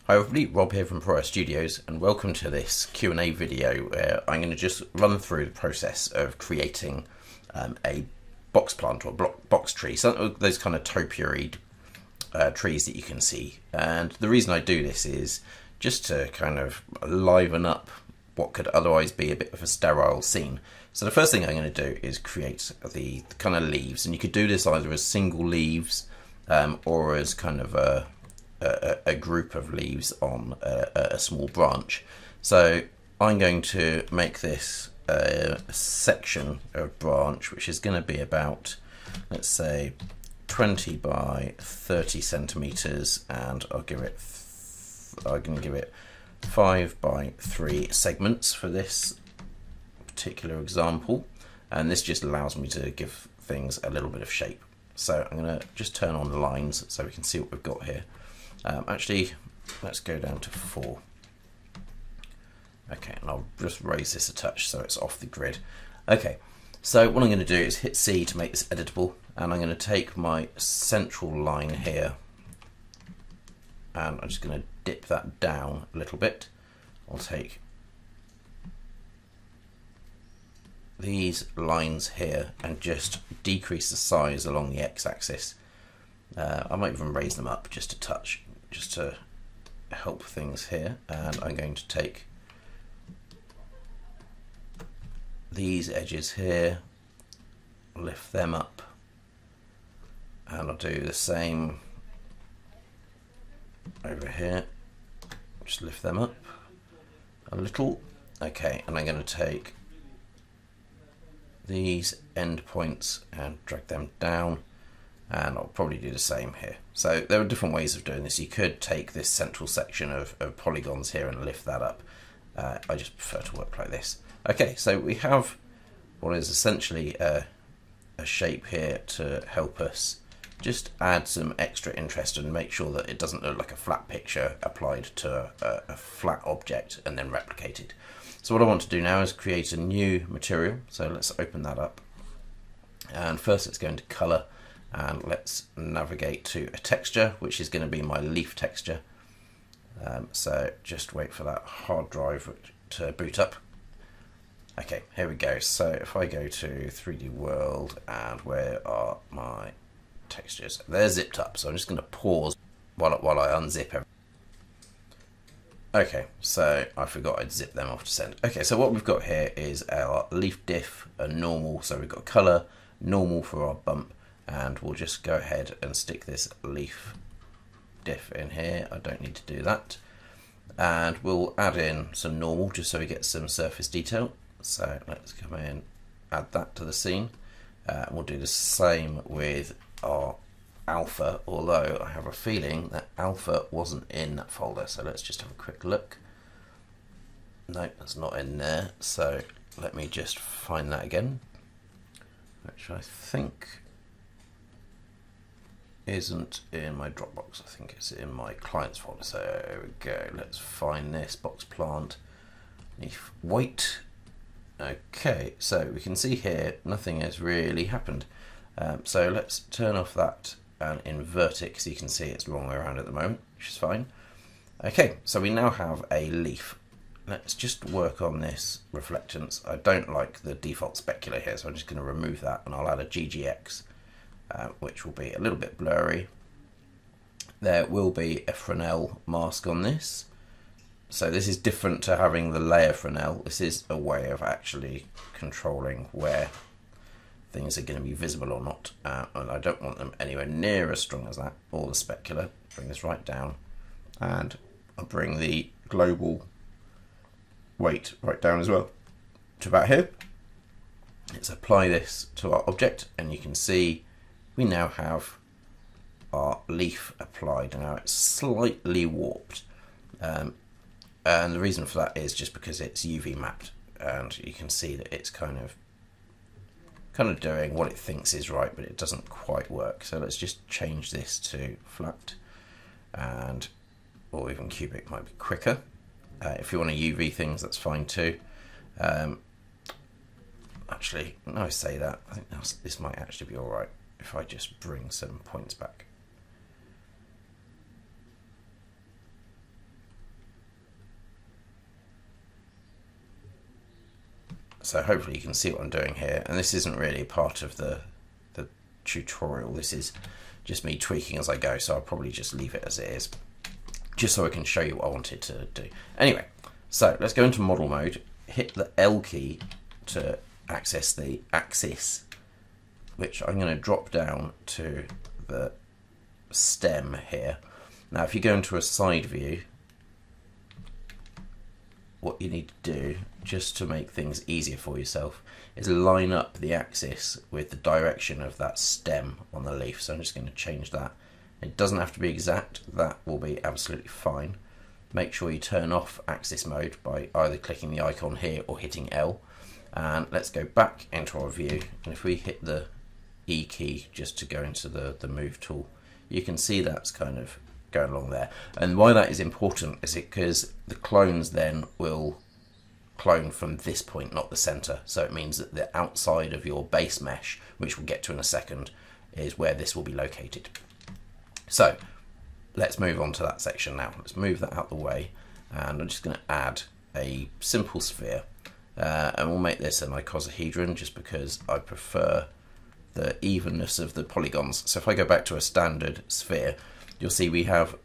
Hi everybody, Rob here from ProAir Studios, and welcome to this Q&A video where I'm going to just run through the process of creating a box plant or box tree, some of those kind of topiary trees that you can see. And the reason I do this is just to kind of liven up what could otherwise be a bit of a sterile scene. So the first thing I'm going to do is create the kind of leaves, and you could do this either as single leaves or as kind of a group of leaves on a small branch. So I'm going to make this a section of branch which is going to be about, let's say, 20 by 30 centimeters, and I'm going to give it 5 by 3 segments for this particular example, and this just allows me to give things a little bit of shape. So I'm going to just turn on the lines so we can see what we've got here. Actually, let's go down to 4. Okay, and I'll just raise this a touch so it's off the grid. Okay, so what I'm going to do is hit C to make this editable, and I'm going to take my central line here and I'm just going to dip that down a little bit. I'll take these lines here and just decrease the size along the x-axis. I might even raise them up just a touch, just to help things here. And I'm going to take these edges here, lift them up, and I'll do the same over here, just lift them up a little. Okay, and I'm going to take these end points and drag them down, and I'll probably do the same here. So there are different ways of doing this. You could take this central section of polygons here and lift that up. I just prefer to work like this. Okay, so we have what is essentially a shape here to help us just add some extra interest and make sure that it doesn't look like a flat picture applied to a flat object and then replicated. So what I want to do now is create a new material. So let's open that up. And first let's go into color, and let's navigate to a texture, which is going to be my leaf texture. So just wait for that hard drive to boot up. Okay, here we go. So if I go to 3D World, and where are my textures? They're zipped up, so I'm just going to pause while I unzip everything. Okay, so I forgot I'd zip them off to send. Okay, so what we've got here is our leaf diff, a normal, so we've got color, normal for our bump, and we'll just go ahead and stick this leaf diff in here. I don't need to do that. And we'll add in some normal just so we get some surface detail. So let's come in, add that to the scene. We'll do the same with our alpha, although I have a feeling that alpha wasn't in that folder. So let's just have a quick look. No, that's not in there. So let me just find that again, which I think isn't in my Dropbox. I think it's in my clients folder. So there we go. Let's find this box plant, leaf weight. Okay, so we can see here nothing has really happened. So let's turn off that and invert it, because you can see it's the wrong way around at the moment, which is fine. Okay, so we now have a leaf. Let's just work on this reflectance. I don't like the default specular here, so I'm just going to remove that, and I'll add a GGX, which will be a little bit blurry. There will be a Fresnel mask on this. So this is different to having the layer Fresnel. This is a way of actually controlling where things are going to be visible or not, and I don't want them anywhere near as strong as that, or the specular. Bring this right down, and I'll bring the global weight right down as well to about here. Let's apply this to our object, and you can see we now have our leaf applied. Now it's slightly warped, and the reason for that is just because it's UV mapped, and you can see that it's kind of doing what it thinks is right, but it doesn't quite work. So let's just change this to flat, and or even cubic might be quicker. If you want to UV things, that's fine too. Actually, no, I say that, I think this might actually be all right if I just bring some points back. So hopefully you can see what I'm doing here, and this isn't really part of the tutorial. This is just me tweaking as I go, so I'll probably just leave it as it is, just so I can show you what I wanted to do. Anyway, so let's go into model mode, hit the L key to access the axis, which I'm going to drop down to the stem here. Now if you go into a side view, what you need to do, just to make things easier for yourself, is line up the axis with the direction of that stem on the leaf. So I'm just going to change that. It doesn't have to be exact, that will be absolutely fine. Make sure you turn off axis mode by either clicking the icon here or hitting L. And let's go back into our view, and if we hit the E key just to go into the move tool, you can see that's kind of going along there. And why that is important is because the clones then will clone from this point, not the center. So it means that the outside of your base mesh, which we'll get to in a second, is where this will be located. So let's move on to that section now. Let's move that out the way, and I'm just going to add a simple sphere, and we'll make this an icosahedron just because I prefer the evenness of the polygons. So if I go back to a standard sphere, you'll see we have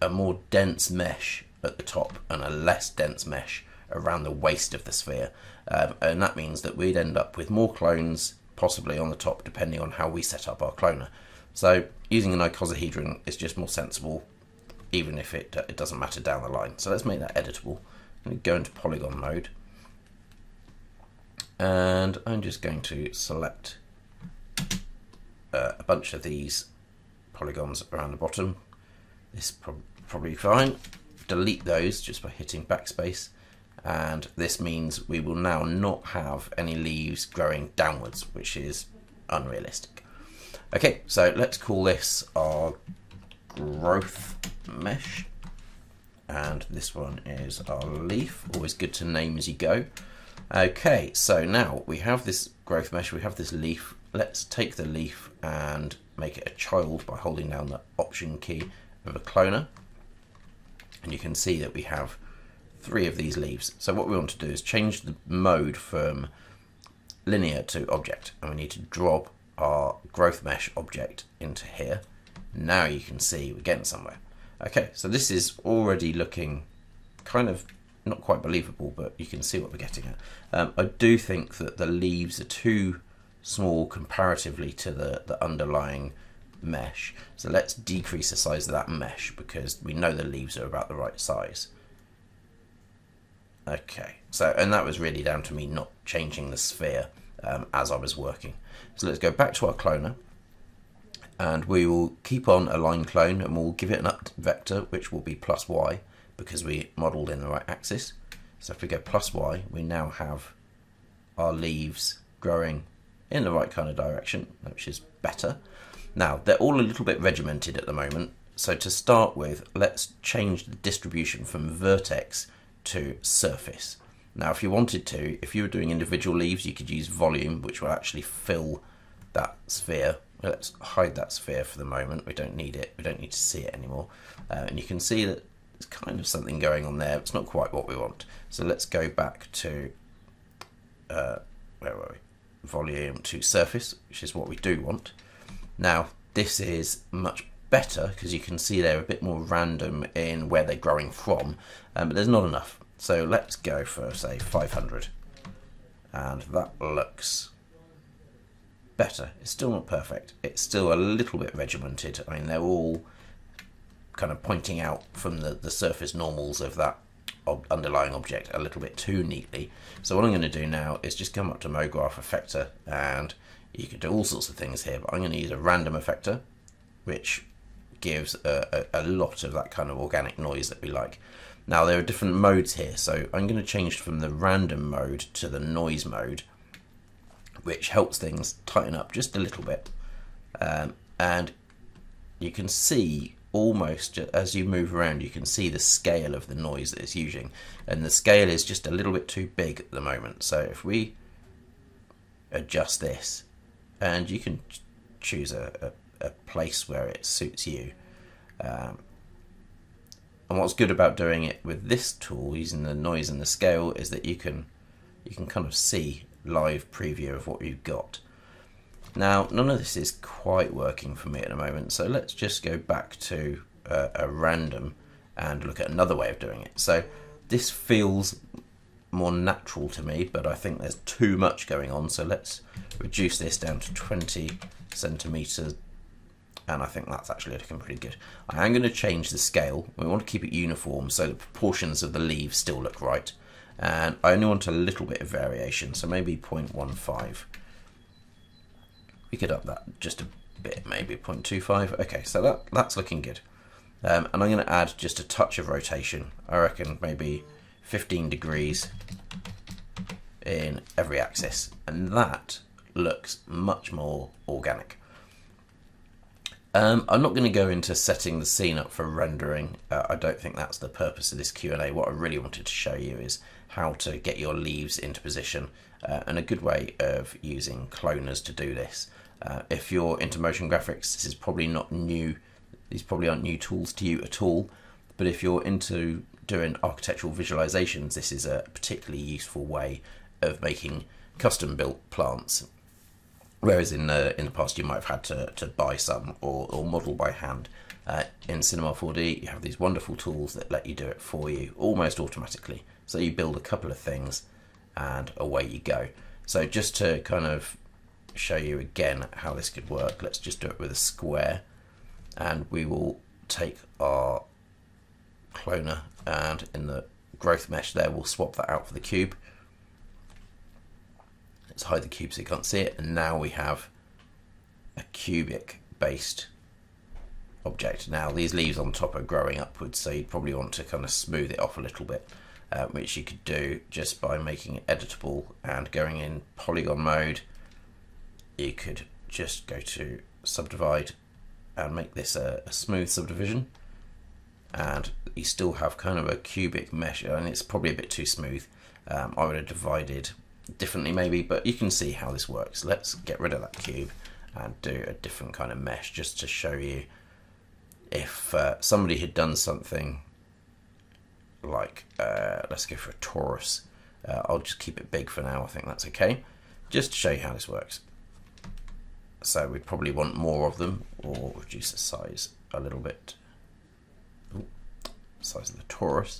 a more dense mesh at the top and a less dense mesh around the waist of the sphere, and that means that we'd end up with more clones possibly on the top depending on how we set up our cloner. So using an icosahedron is just more sensible, even if it doesn't matter down the line. So let's make that editable. I'm going to go into polygon mode, and I'm just going to select a bunch of these polygons around the bottom. This is probably fine. Delete those just by hitting backspace, and this means we will now not have any leaves growing downwards, which is unrealistic. Okay, so let's call this our growth mesh, and this one is our leaf. Always good to name as you go. Okay, so now we have this growth mesh, we have this leaf. Let's take the leaf and make it a child by holding down the Option key of a cloner, and you can see that we have 3 of these leaves. So what we want to do is change the mode from linear to object, and we need to drop our growth mesh object into here. Now you can see we're getting somewhere. Okay, so this is already looking kind of not quite believable, but you can see what we're getting at. I do think that the leaves are too small comparatively to the underlying mesh, so let's decrease the size of that mesh because we know the leaves are about the right size. Okay, so, and that was really down to me not changing the sphere as I was working. So let's go back to our cloner, and we will keep on align clone, and we'll give it an up vector which will be +y because we modelled in the right axis. So if we go +y, we now have our leaves growing in the right kind of direction, which is better. Now they're all a little bit regimented at the moment, so to start with, let's change the distribution from vertex to surface. Now if you wanted to, if you were doing individual leaves, you could use volume, which will actually fill that sphere. Let's hide that sphere for the moment, we don't need it, we don't need to see it anymore. And you can see that there's kind of something going on there, it's not quite what we want. So let's go back to, where were we? Volume to surface, which is what we do want. Now this is much better because you can see they're a bit more random in where they're growing from, but there's not enough. So let's go for say 500, and that looks better. It's still not perfect, it's still a little bit regimented. I mean, they're all kind of pointing out from the surface normals of that underlying object a little bit too neatly. So what I'm going to do now is just come up to MoGraph effector, and you can do all sorts of things here, but I'm going to use a random effector, which gives a lot of that kind of organic noise that we like. Now there are different modes here, so I'm going to change from the random mode to the noise mode, which helps things tighten up just a little bit. And you can see almost as you move around, you can see the scale of the noise that it's using, and the scale is just a little bit too big at the moment. So if we adjust this, and you can choose a place where it suits you, and what's good about doing it with this tool, using the noise and the scale, is that you can kind of see live preview of what you've got. Now, none of this is quite working for me at the moment, so let's just go back to a random and look at another way of doing it. So this feels more natural to me, but I think there's too much going on, so let's reduce this down to 20 centimeters, and I think that's actually looking pretty good. I am going to change the scale. We want to keep it uniform so the proportions of the leaves still look right, and I only want a little bit of variation, so maybe 0.15. We could up that just a bit, maybe 0.25. Okay, so that's looking good. And I'm going to add just a touch of rotation. I reckon maybe 15 degrees in every axis, and that looks much more organic. I'm not going to go into setting the scene up for rendering. I don't think that's the purpose of this Q&A. What I really wanted to show you is how to get your leaves into position, and a good way of using cloners to do this. If you're into motion graphics, this is probably not new. These probably aren't new tools to you at all, but if you're into doing architectural visualizations, this is a particularly useful way of making custom built plants. Whereas in the past you might have had to buy some or model by hand. In Cinema 4D you have these wonderful tools that let you do it for you almost automatically. So you build a couple of things and away you go. So just to kind of show you again how this could work, let's just do it with a square, and we will take our cloner, and in the growth mesh there we'll swap that out for the cube. Let's hide the cube so you can't see it, and now we have a cubic based object. Now these leaves on top are growing upwards, so you'd probably want to kind of smooth it off a little bit, which you could do just by making it editable and going in polygon mode. You could just go to subdivide and make this a smooth subdivision, and you still have kind of a cubic mesh, and it's probably a bit too smooth. I would have divided differently maybe, but you can see how this works. Let's get rid of that cube and do a different kind of mesh just to show you if somebody had done something like, let's go for a torus. I'll just keep it big for now, I think that's okay, just to show you how this works. So we'd probably want more of them, or reduce the size a little bit. Ooh, size of the torus,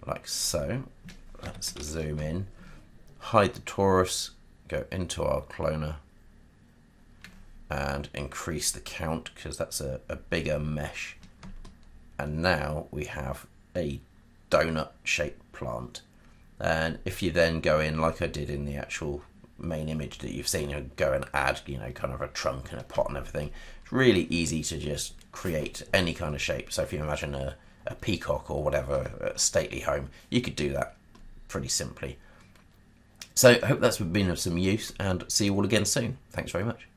like so. Let's zoom in, hide the torus, go into our cloner and increase the count because that's a bigger mesh. And now we have a donut shaped plant. And if you then go in like I did in the actual main image that you've seen, you go and add, you know, kind of a trunk and a pot and everything. It's really easy to just create any kind of shape. So if you imagine a peacock or whatever, a stately home, you could do that pretty simply. So I hope that's been of some use, and see you all again soon. Thanks very much.